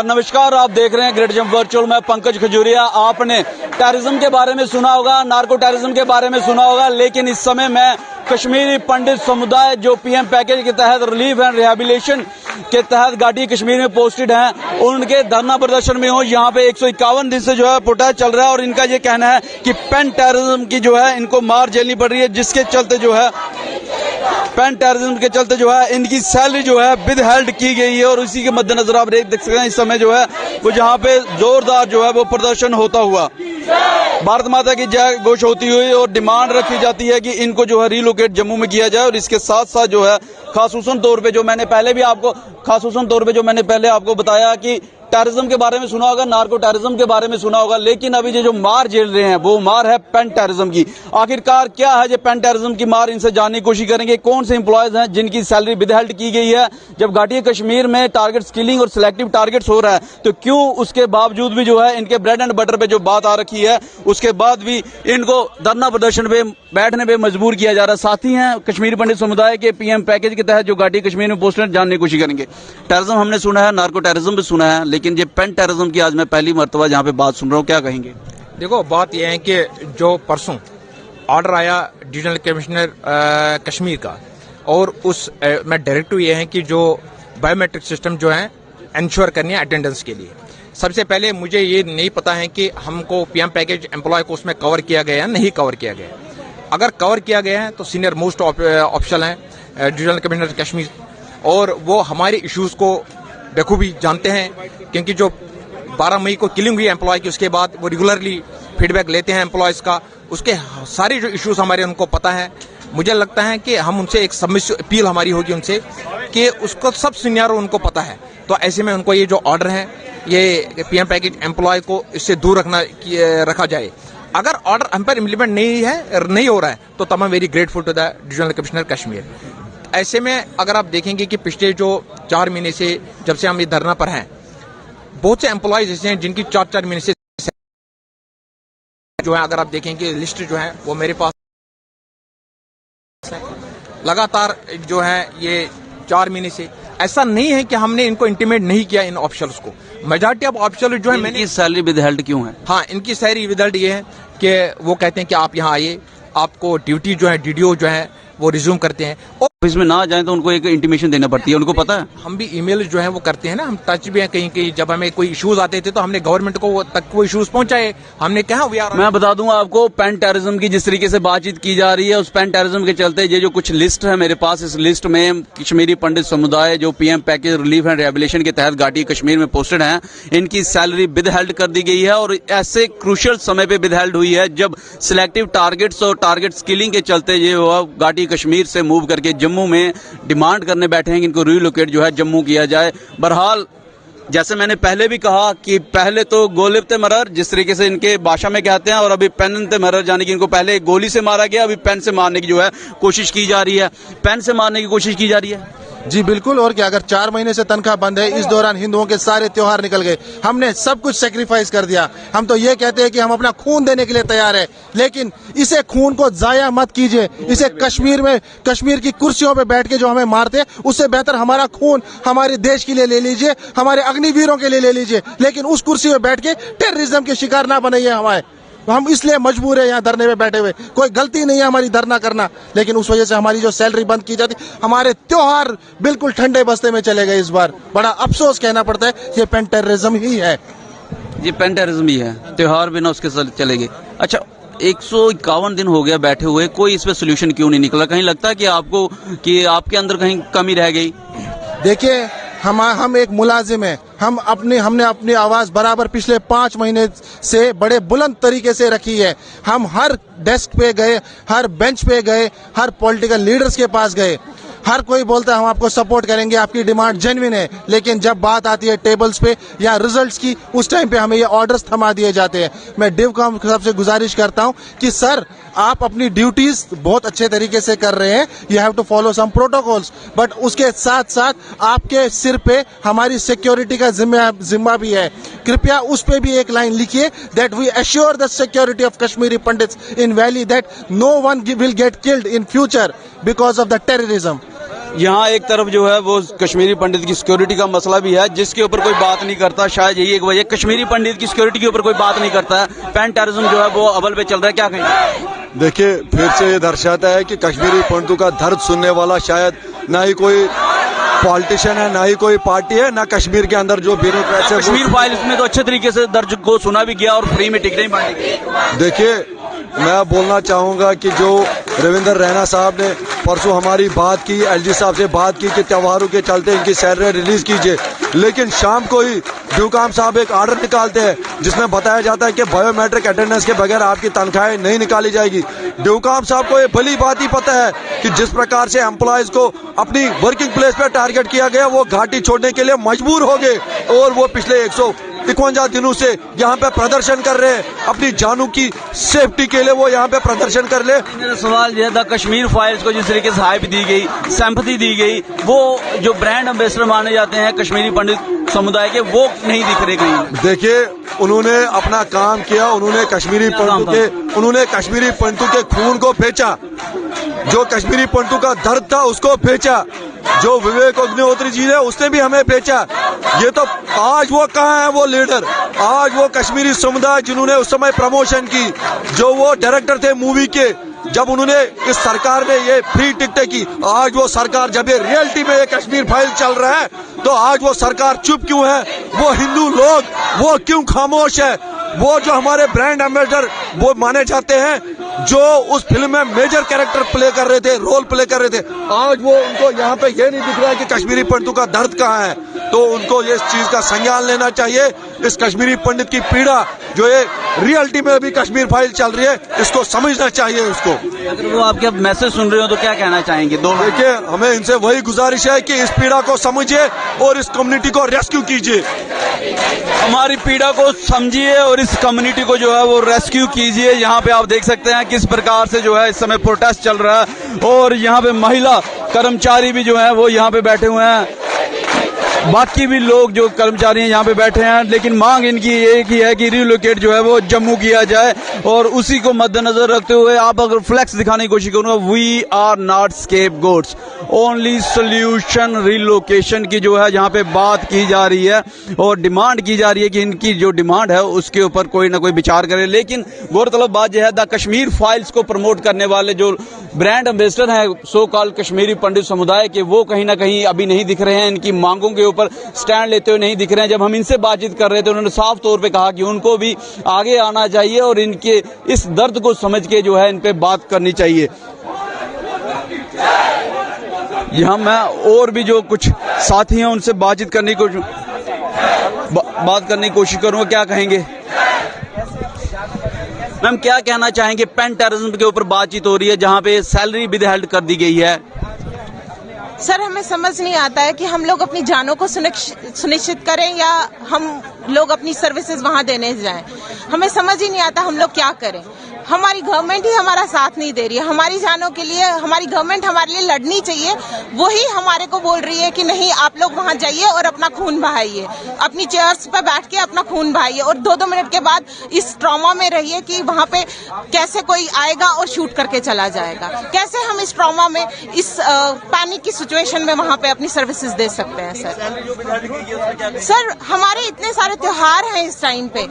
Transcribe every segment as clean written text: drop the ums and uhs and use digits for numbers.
नमस्कार, आप देख रहे हैं ग्रेट जंप वर्चुअल में पंकज खजूरिया। आपने टेररिज्म के बारे में सुना होगा, नार्को टेररिज्म के बारे में सुना होगा, लेकिन इस समय मैं कश्मीरी पंडित समुदाय जो पीएम पैकेज के तहत रिलीफ एंड रिहेबिलिटेशन के तहत घाटी कश्मीर में पोस्टेड हैं, उनके धरना प्रदर्शन में हूँ। यहाँ पे 151 दिन से जो है प्रोटेस्ट चल रहा है और इनका ये कहना है कि पेन टेररिज्म की जो है इनको मार झेलनी पड़ रही है, जिसके चलते जो है पेन टेररिज्म के चलते जो है इनकी सैलरी जो है विद हेल्ड की गई है। और इसी के मद्देनजर आप देख सकते हैं इस समय जो है वो जहाँ पे जोरदार जो है वो प्रदर्शन होता हुआ भारत माता की जय घोष होती हुई और डिमांड रखी जाती है कि इनको जो है रिलोकेट जम्मू में किया जाए। और इसके साथ साथ जो है खासूसन तौर पे जो मैंने पहले आपको बताया कि टेररिज्म के बारे में सुना होगा, नार्को टेररिज्म के बारे में सुना होगा, लेकिन अभी ये जो मार झेल रहे हैं वो मार है पेन टेररिज्म की। आखिरकार क्या है ये पेन टेररिज्म की मार, इनसे जानने की कोशिश करेंगे। कौन से एम्प्लॉयज हैं जिनकी सैलरी विदहेल्ड की गई है? जब घाटी कश्मीर में टारगेट स्किलिंग और सिलेक्टिव टारगेट्स हो रहा है तो क्यों उसके बावजूद भी जो है इनके ब्रेड एंड बटर पे जो बात आ रखी है उसके बाद भी इनको धरना प्रदर्शन पे बैठने पे मजबूर किया जा रहा है। साथी हैं कश्मीरी पंडित समुदाय के पीएम पैकेज के तहत जो घाटी कश्मीर में पोस्टेड, जानने की कोशिश करेंगे। टेररिज्म हमने सुना है, नार्को टेररिज्म भी सुना है, लेकिन ये पेन टेररिज्म की आज मैं पहली मर्तबा यहाँ पे बात सुन रहा हूँ, क्या कहेंगे? देखो, बात यह है कि जो परसों ऑर्डर आया डिविजनल कमिश्नर कश्मीर का, और उस में डायरेक्टिव ये है कि जो बायोमेट्रिक सिस्टम जो है इंश्योर करनी है अटेंडेंस के लिए। सबसे पहले मुझे ये नहीं पता है कि हमको पीएम पैकेज एम्प्लॉय को उसमें कवर किया गया है, नहीं कवर किया गया। अगर कवर किया गया है तो सीनियर मोस्ट ऑफिशियल हैं डिविजनल कमिश्नर कश्मीर, और वो हमारे इश्यूज को बखूबी जानते हैं, क्योंकि जो 12 मई को किलिंग हुई एम्प्लॉय की उसके बाद वो रेगुलरली फीडबैक लेते हैं एम्प्लॉयज का, उसके सारे जो इश्यूज हमारे उनको पता है। मुझे लगता है कि हम उनसे एक सबमिसिव अपील हमारी होगी उनसे कि उसको सब सीनियर उनको पता है। तो ऐसे में उनको ये जो ऑर्डर है ये पीएम पैकेज एम्प्लॉय को इससे दूर रखा जाए। अगर ऑर्डर हम पर इम्प्लीमेंट नहीं हो रहा है तो I am very grateful to the divisional commissioner Kashmir. ऐसे में अगर आप देखेंगे कि पिछले जो 4 महीने से जब से हम ये धरना पर हैं, बहुत से एम्प्लॉयज ऐसे हैं जिनकी 4 महीने से जो है, अगर आप देखेंगे लिस्ट जो है वो मेरे पास लगातार जो है ये 4 महीने से। ऐसा नहीं है कि हमने इनको इंटीमेट नहीं किया इन ऑफिशियल्स को। मेजॉरिटी ऑफ ऑफिशियल जो है मैंने सैलरी विदहेल्ड क्यों है? हाँ, इनकी सैलरी विदहेल्ड ये है कि वो कहते हैं कि आप यहाँ आइए, आपको ड्यूटी जो है डीडीओ जो है वो रिज्यूम करते हैं, और ऑफिस में ना जाए तो उनको एक इंटीमेशन देना पड़ती है, उनको पता है। हम भी ईमेल जो है वो करते हैं ना, हम टच भी हैं कहीं जब हमें कोई इश्यूज आते थे तो हमने गवर्नमेंट को तक वो इश्यूज पहुंचाए। हमने कहा मैं बता दूं आपको, पेन टेररिज्म की जिस तरीके से बातचीत की जा रही है, उस पेन टेररिज्म के चलते ये जो कुछ लिस्ट है मेरे पास, इस लिस्ट में कश्मीरी पंडित समुदाय जो PM package relief and rehabilitation के तहत घाटी कश्मीर में पोस्टेड हैं, इनकी सैलरी विदहेल्ड कर दी गई है। और ऐसे क्रूशियल समय पे विदहेल्ड हुई है जब सिलेक्टिव टारगेट्स और टारगेट स्किलिंग के चलते ये घाटी कश्मीर से मूव करके जम्मू में डिमांड करने बैठे हैं कि इनको रिलोकेट जो है जम्मू किया जाए। बहरहाल जैसे मैंने पहले भी कहा कि पहले तो गोलिबते मरर जिस तरीके से इनके भाषा में कहते हैं, और अभी पेनते मरर, यानी कि इनको पहले गोली से मारा गया, अभी पेन से मारने की जो है कोशिश की जा रही है। पेन से मारने की कोशिश की जा रही है जी बिल्कुल। और क्या, अगर 4 महीने से तनख्वाह बंद है, इस दौरान हिंदुओं के सारे त्योहार निकल गए, हमने सब कुछ सेक्रीफाइस कर दिया। हम तो ये कहते हैं कि हम अपना खून देने के लिए तैयार है, लेकिन इसे खून को जाया मत कीजिए। इसे कश्मीर की कुर्सियों पे बैठ के जो हमें मारते, उससे बेहतर हमारा खून हमारे देश के लिए ले लीजिए, हमारे अग्निवीरों के लिए ले लीजिए, लेकिन उस कुर्सी पे बैठ के टेररिज्म के शिकार ना बनाइए हमारे। हम इसलिए मजबूर है यहाँ धरने में बैठे हुए। कोई गलती नहीं है हमारी धरना करना, लेकिन उस वजह से हमारी जो सैलरी बंद की जाती, हमारे त्योहार बिल्कुल ठंडे बस्ते में चले गए। इस बार बड़ा अफसोस कहना पड़ता है, ये पेन टेररिज्म ही है। ये पेन टेररिज्म ही है, त्योहार बिना उसके चले गए। अच्छा, 151 दिन हो गया बैठे हुए, कोई इस पे सोल्यूशन क्यों नहीं निकला? कहीं लगता है कि आपको कि आपके अंदर कहीं कमी रह गई? देखिए, हम एक मुलाजिम है, हमने अपनी आवाज बराबर पिछले 5 महीने से बड़े बुलंद तरीके से रखी है। हम हर डेस्क पे गए, हर बेंच पे गए, हर पॉलिटिकल लीडर्स के पास गए, हर कोई बोलता है हम आपको सपोर्ट करेंगे, आपकी डिमांड जेन्युइन है, लेकिन जब बात आती है टेबल्स पे या रिजल्ट्स की, उस टाइम पे हमें ये ऑर्डर्स थमा दिए जाते हैं। मैं डिवकॉम सबसे गुजारिश करता हूं कि सर, आप अपनी ड्यूटीज बहुत अच्छे तरीके से कर रहे हैं, you have to follow some protocols, but उसके साथ साथ आपके सिर पे हमारी सिक्योरिटी का जिम्मा भी है। कृपया उस पे भी एक लाइन लिखिए, that we assure the security of Kashmiri pandits in valley, that no one will get killed in future because of the terrorism. यहाँ एक तरफ जो है वो कश्मीरी पंडित की सिक्योरिटी का मसला भी है, जिसके ऊपर कोई बात नहीं करता। शायद यही एक वजह, कश्मीरी पंडित की सिक्योरिटी के ऊपर कोई बात नहीं करता है। पैन टेररिज्म जो है वो अमल पे चल रहा है, क्या कहेंगे? देखिए, फिर से ये दर्शाता है कि कश्मीरी पंडितों का दर्द सुनने वाला शायद ना ही कोई पॉलिटिशियन है, ना ही कोई पार्टी है, ना कश्मीर के अंदर जो ब्यूरोक्रेट्स है। कश्मीर फाइल्स में तो अच्छे तरीके से दर्ज को सुना भी गया और फ्री में टिकटें बांटी गई। देखिए, मैं बोलना चाहूंगा कि जो रविंदर रैना साहब ने परसों हमारी बात की, एलजी साहब से बात की कि त्योहारों के चलते इनकी सैलरी रिलीज कीजिए, लेकिन शाम को ही ड्यूकाम साहब एक ऑर्डर निकालते हैं जिसमें बताया जाता है कि बायोमेट्रिक अटेंडेंस के बगैर आपकी तनख्वाहें नहीं निकाली जाएगी। ड्यूकाम साहब को ये भली बात ही पता है कि जिस प्रकार से एम्प्लॉयज को अपनी वर्किंग प्लेस पे टारगेट किया गया, वो घाटी छोड़ने के लिए मजबूर हो गए और वो पिछले 151 दिनों से यहाँ पे प्रदर्शन कर रहे हैं। अपनी जानों की सेफ्टी के लिए वो यहाँ पे प्रदर्शन कर ले। मेरा सवाल यह था, कश्मीर फाइल्स को जिस तरीके से हाइप दी गई, सिंपैथी दी गई, वो जो ब्रांड एम्बेसडर माने जाते हैं कश्मीरी पंडित समुदाय के, वो नहीं दिख रहे कहीं। देखिए, उन्होंने अपना काम किया, उन्होंने कश्मीरी पंडितों के खून को बेचा, जो कश्मीरी पंडितों का दर्द था उसको बेचा, जो विवेक अग्निहोत्री जी ने उसने भी हमें बेचा। ये तो आज वो कहाँ है वो लीडर, आज वो कश्मीरी समुदाय जिन्होंने उस समय प्रमोशन की, जो वो डायरेक्टर थे मूवी के, जब उन्होंने इस सरकार ने ये फ्री टिकटें की, आज वो सरकार, जब ये रियलिटी में ये कश्मीर फाइल चल रहा है, तो आज वो सरकार चुप क्यों है? वो हिंदू लोग वो क्यों खामोश है? वो जो हमारे ब्रांड एम्बेसडर वो माने जाते हैं, जो उस फिल्म में मेजर कैरेक्टर प्ले कर रहे थे, रोल प्ले कर रहे थे, आज वो उनको यहाँ पे ये नहीं दिख रहा है कि कश्मीरी पंडितों का दर्द कहाँ है। तो उनको ये चीज का संज्ञान लेना चाहिए। इस कश्मीरी पंडित की पीड़ा जो ये रियलिटी में भी कश्मीर फाइल चल रही है, इसको समझना चाहिए उसको। अगर वो आपके मैसेज सुन रहे हो तो क्या कहना चाहेंगे? देखिए, हमें इनसे वही गुजारिश है कि इस पीड़ा को समझिए और इस कम्युनिटी को रेस्क्यू कीजिए। हमारी पीड़ा को समझिए और इस कम्युनिटी को जो है वो रेस्क्यू कीजिए। यहाँ पे आप देख सकते हैं किस प्रकार से जो है इस समय प्रोटेस्ट चल रहा है और यहाँ पे महिला कर्मचारी भी जो है वो यहाँ पे बैठे हुए हैं, बाकी भी लोग जो कर्मचारी हैं यहाँ पे बैठे हैं, लेकिन मांग इनकी एक ही है कि रिलोकेट जो है वो जम्मू किया जाए। और उसी को मद्देनजर रखते हुए आप अगर फ्लैक्स दिखाने की कोशिश करूंगा, we are not scapegoats, only solution relocation की जो है यहाँ पे बात की जा रही है और डिमांड की जा रही है कि इनकी जो डिमांड है उसके ऊपर कोई ना कोई विचार करे। लेकिन गौरतलब बात यह है, द कश्मीर फाइल्स को प्रमोट करने वाले जो ब्रांड एम्बेसडर हैं सो कॉल्ड कश्मीरी पंडित समुदाय के, वो कहीं ना कहीं अभी नहीं दिख रहे हैं, इनकी मांगों के ऊपर स्टैंड लेते हुए नहीं दिख रहे हैं। जब हम इनसे बातचीत कर रहे थे, उन्होंने साफ तौर पे कहा कि उनको भी आगे आना चाहिए और इनके इस दर्द को समझ के जो है इन पे बात करनी चाहिए। यहाँ मैं और भी जो कुछ साथी हैं उनसे बातचीत करने की बात करने की कोशिश करूंगा, क्या कहेंगे मैम? क्या कहना चाहेंगे? पेन टेररिज्म के ऊपर बातचीत हो रही है जहां पे सैलरी विदहेल्ड कर दी गई है। सर, हमें समझ नहीं आता है कि हम लोग अपनी जानों को सुनिश्चित करें या हम लोग अपनी सर्विसेज वहां देने जाएं। हमें समझ ही नहीं आता हम लोग क्या करें। हमारी गवर्नमेंट ही हमारा साथ नहीं दे रही है। हमारी जानों के लिए हमारी गवर्नमेंट हमारे लिए लड़नी चाहिए, वही हमारे को बोल रही है कि नहीं, आप लोग वहां जाइए और अपना खून बहाइए, अपनी चेयर्स पर बैठ के अपना खून बहाइए और 2-2 मिनट के बाद इस ट्रॉमा में रहिए कि वहां पे कैसे कोई आएगा और शूट करके चला जाएगा। कैसे हम इस ट्रॉमा में, इस पैनिक की सिचुएशन में वहां पे अपनी सर्विसेज दे सकते हैं? सर, हमारे इतने सारे त्योहार हैं इस टाइम पे,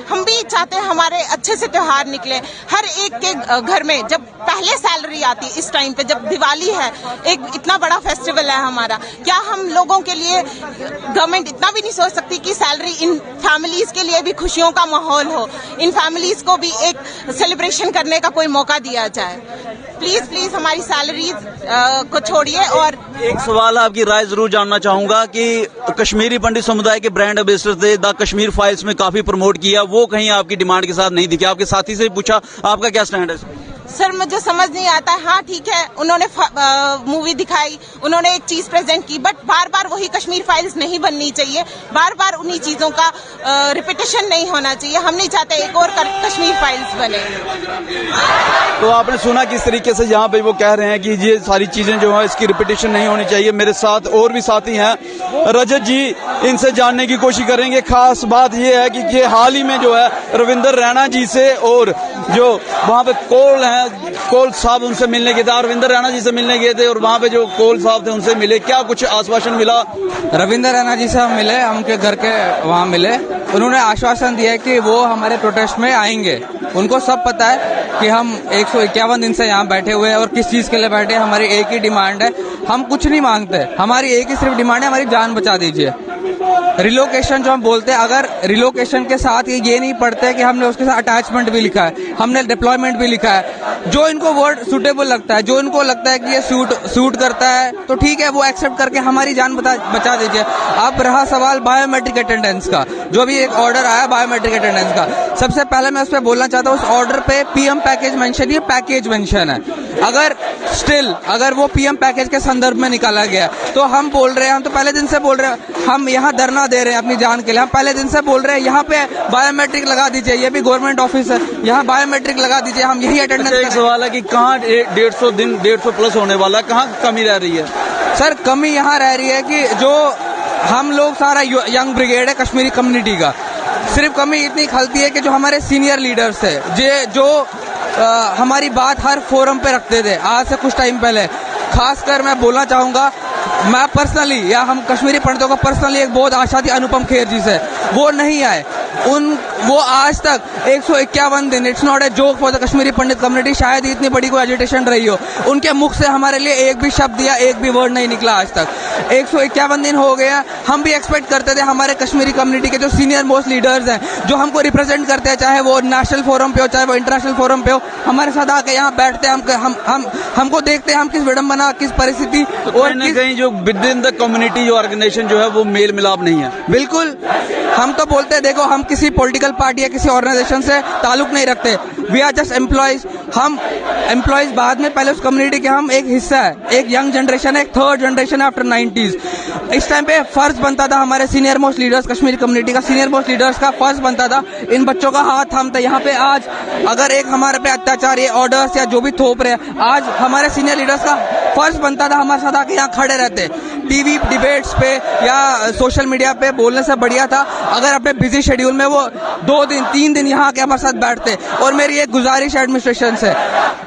हम भी चाहते हैं हमारे अच्छे से त्योहार निकले। हर एक के घर में जब पहले सैलरी आती है, इस टाइम पे जब दिवाली है, एक इतना बड़ा फेस्टिवल है हमारा, क्या हम लोगों के लिए गवर्नमेंट इतना भी नहीं सोच सकती कि सैलरी इन फैमिलीज के लिए भी खुशियों का माहौल हो, इन फैमिलीज को भी एक सेलिब्रेशन करने का कोई मौका दिया जाए? प्लीज हमारी सैलरीज को छोड़िए। और एक सवाल आपकी राय जरूर जानना चाहूंगा कि कश्मीरी पंडित समुदाय के ब्रांड एम्बेसडर थे, द कश्मीर फाइल्स में काफी प्रमोट किया, वो कहीं आपकी डिमांड के साथ नहीं दिखे। आपके साथी से पूछा, आपका क्या स्टैंड है? सर, मुझे समझ नहीं आता है। हाँ ठीक है, उन्होंने मूवी दिखाई, उन्होंने एक चीज प्रेजेंट की, बट बार बार वही कश्मीर फाइल्स नहीं बननी चाहिए, बार बार उन्हीं चीजों का रिपीटेशन नहीं होना चाहिए। हम नहीं चाहते एक और कश्मीर फाइल्स बने। तो आपने सुना किस तरीके से यहाँ पे वो कह रहे हैं कि ये सारी चीजें जो है इसकी रिपीटेशन नहीं होनी चाहिए। मेरे साथ और भी साथी हैं, रजत जी, इनसे जानने की कोशिश करेंगे। खास बात ये है कि ये हाल ही में जो है रविंदर रैना जी से और जो वहाँ पे कोल हैं हैं कोल साहब, उनसे मिलने गए थे, रविंद्र रैना जी से मिलने गए थे और वहाँ पे जो कोल साहब थे उनसे मिले, क्या कुछ आश्वासन मिला? रविंद्र रैना जी से हम मिले, हम उनके घर के वहाँ मिले। उन्होंने आश्वासन दिया कि वो हमारे प्रोटेस्ट में आएंगे। उनको सब पता है कि हम 151 दिन से यहाँ बैठे हुए हैं और किस चीज़ के लिए बैठे हैं। हमारी एक ही डिमांड है, हम कुछ नहीं मांगते, हमारी एक ही सिर्फ डिमांड है, हमारी जान बचा दीजिए। रिलोकेशन जो हम बोलते हैं, अगर रिलोकेशन के साथ ये नहीं पढ़ते कि हमने उसके साथ अटैचमेंट भी लिखा है, हमने डिप्लॉयमेंट भी लिखा है, जो इनको वर्ड सुटेबल लगता है, जो इनको लगता है कि ये सूट करता है तो ठीक है, वो एक्सेप्ट करके हमारी जान बचा दीजिए। अब रहा सवाल बायोमेट्रिक अटेंडेंस का, जो भी एक ऑर्डर आया बायोमेट्रिक अटेंडेंस का, सबसे पहले मैं उस पर बोलना चाहता हूँ, उस ऑर्डर पे पीएम पैकेज मेंशन, ये पैकेज मेंशन है। अगर वो पीएम पैकेज के संदर्भ में निकाला गया तो हम बोल रहे हैं, हम तो पहले दिन से बोल रहे हैं, हम यहाँ धरना दे रहे हैं अपनी जान के लिए, हम पहले दिन से बोल रहे हैं यहाँ पे बायोमेट्रिक लगा दीजिए, ये भी गवर्नमेंट ऑफिस है, यहाँ बायोमेट्रिक लगा दीजिए, हम यही अटेंडेंस। एक सवाल है कि कहाँ 150 दिन 150 प्लस होने वाला, कहाँ कमी रह रही है? सर कमी यहाँ रह रही है कि जो हम लोग सारा यंग ब्रिगेड है कश्मीरी कम्युनिटी का, सिर्फ कमी इतनी खलती है कि जो हमारे सीनियर लीडर्स थे, जो हमारी बात हर फोरम पे रखते थे, आज से कुछ टाइम पहले, खासकर मैं बोलना चाहूँगा, मैं पर्सनली या हम कश्मीरी पंडितों का पर्सनली एक बहुत आशा थी अनुपम खेर जी से, वो नहीं आए। वो आज तक 151 दिन, it's not a joke for the Kashmiri Pandit community, शायद ही इतनी बड़ी कोई एजिटेशन रही हो, उनके मुख से हमारे लिए एक भी शब्द या एक भी वर्ड नहीं निकला आज तक। 151 दिन हो गया, हम भी एक्सपेक्ट करते थे हमारे कश्मीरी कम्युनिटी के जो सीनियर मोस्ट लीडर्स हैं, जो हमको रिप्रेजेंट करते हैं, चाहे वो नेशनल फोरम पे हो चाहे वो इंटरनेशनल फोरम पे हो, हमारे साथ आके यहाँ बैठते हैं, हमको देखते हैं हम किस विडंबना, किस परिस्थिति और कहीं जो विद इन द कम्युनिटी जो ऑर्गेनाइजेशन जो है वो मेल मिलाप नहीं है। बिल्कुल, हम तो बोलते हैं देखो, हम किसी पॉलिटिकल पार्टी या किसी ऑर्गेनाइजेशन से ताल्लुक नहीं रखते, वी आर जस्ट एम्प्लॉयज। हम एम्प्लॉयज बाद में, पहले उस कम्युनिटी के हम एक हिस्सा है, एक यंग जनरेशन है, एक थर्ड जनरेशन है आफ्टर 90s। इस टाइम पे फर्ज बनता था हमारे senior most leaders, Kashmiri community का सीनियर मोस्ट लीडर्स का फर्ज बनता था इन बच्चों का हाथ थामता। यहाँ पे आज अगर एक हमारे पे अत्याचार, ये ऑर्डर्स या जो भी थोप रहे, आज हमारे सीनियर लीडर्स का फर्ज बनता था हमारे साथ आके यहाँ खड़े रहते। टीवी डिबेट्स पे या सोशल मीडिया पे बोलने से बढ़िया था अगर अपने बिजी शेड्यूल में वो 2 दिन 3 दिन यहाँ के हमारे साथ बैठते। और मेरी एक गुजारिश एडमिनिस्ट्रेशन से,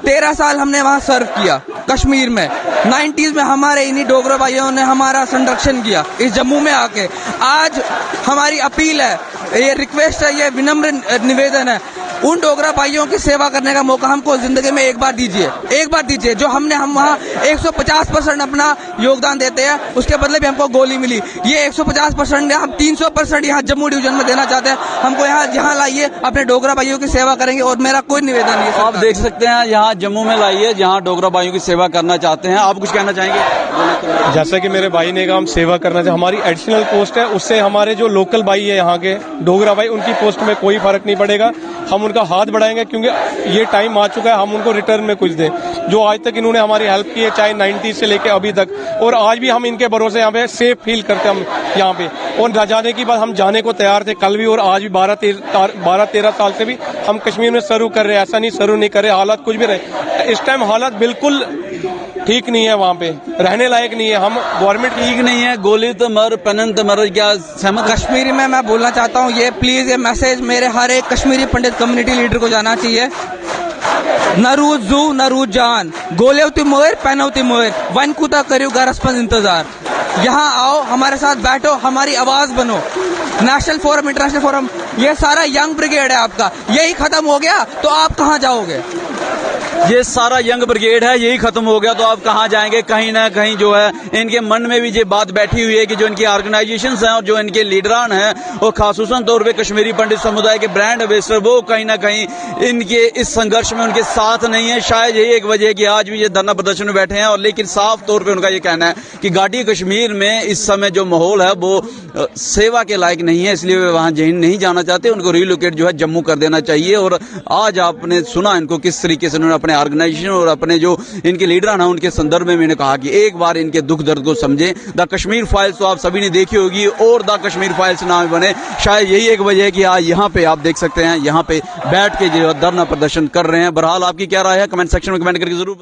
13 साल हमने वहाँ सर्व किया कश्मीर में, 90s में हमारे इन्हीं डोगरा भाइयों ने हमारा संरक्षण किया इस जम्मू में आके। आज हमारी अपील है, ये रिक्वेस्ट है, ये विनम्र निवेदन है, उन डोगरा भाइयों की सेवा करने का मौका हमको जिंदगी में एक बार दीजिए। जो हम वहाँ 150% अपना योगदान देते हैं, उसके बदले भी हमको गोली मिली। ये 150% हम 300% यहाँ जम्मू डिवीजन में देना चाहते हैं। हमको यहाँ लाइए, अपने डोगरा भाइयों की सेवा करेंगे और मेरा कोई निवेदन नहीं है। आप देख सकते हैं यहाँ जम्मू में लाइए, जहाँ डोगरा भाइयों की सेवा करना चाहते हैं। आप कुछ कहना चाहेंगे? जैसा कि मेरे भाई ने कहा, हम सेवा करना चाहिए, हमारी एडिशनल पोस्ट है, उससे हमारे जो लोकल भाई है यहाँ के डोगरा भाई, उनकी पोस्ट में कोई फर्क नहीं पड़ेगा। हम उनका हाथ बढ़ाएंगे क्योंकि ये टाइम आ चुका है हम उनको रिटर्न में कुछ दें। जो आज तक इन्होंने हमारी हेल्प की है, चाहे 90s से लेके अभी तक, और आज भी हम इनके भरोसे यहाँ पे सेफ फील करते हैं हम यहाँ पे। और जाने की बात, हम जाने को तैयार थे कल भी और आज भी, 12-13 साल से भी हम कश्मीर में सर्व कर रहे हैं, ऐसा नहीं सर्व नहीं कर रहे, हालात कुछ भी रहे। इस टाइम हालात बिल्कुल ठीक नहीं है, वहाँ पे रहने लायक नहीं है। हम गवर्नमेंट ठीक नहीं है, गोली तो मर, पनन तो मर, क्या सहमत? कश्मीरी में मैं बोलना चाहता हूँ, ये प्लीज, ये मैसेज मेरे हर एक कश्मीरी पंडित कम्युनिटी लीडर को जाना चाहिए। नरूज जू नरूज जान, गोलेवती मोर पहनवती मोर, वन कुता करियो गरसपन इंतजार। यहाँ आओ, हमारे साथ बैठो, हमारी आवाज बनो। नेशनल फोरम, इंटरनेशनल फोरम, ये सारा यंग ब्रिगेड है आपका, यही खत्म हो गया तो आप कहाँ जाओगे? ये सारा यंग ब्रिगेड है, यही खत्म हो गया तो आप कहाँ जाएंगे? कहीं ना कहीं जो है इनके मन में भी ये बात बैठी हुई है कि जो इनकी ऑर्गेनाइजेशंस हैं और जो इनके लीडरान हैं, वो खासूसन तौर पे कश्मीरी पंडित समुदाय के ब्रांड एम्बेसडर, वो कहीं ना कहीं इनके इस संघर्ष में उनके साथ नहीं है। शायद यही एक वजह है कि आज भी ये धरना प्रदर्शन में बैठे हैं। और लेकिन साफ तौर पर उनका ये कहना है कि घाटी कश्मीर में इस समय जो माहौल है वो सेवा के लायक नहीं है, इसलिए वे वहाँ नहीं जाना चाहते। उनको रिलोकेट जो है जम्मू कर देना चाहिए। और आज आपने सुना इनको किस तरीके से उन्होंने अपने ऑर्गेनाइजेशन और अपने जो इनके लीडर हैं उनके संदर्भ में मैंने कहा कि एक बार इनके दुख दर्द को समझें। द कश्मीर फाइल्स तो आप सभी ने देखी होगी और द कश्मीर फाइल्स नाम बने, शायद यही एक वजह है कि आज यहाँ पे आप देख सकते हैं, यहाँ पे बैठ के जो धरना प्रदर्शन कर रहे हैं। बहरहाल आपकी क्या राय है, कमेंट सेक्शन में कमेंट करके जरूर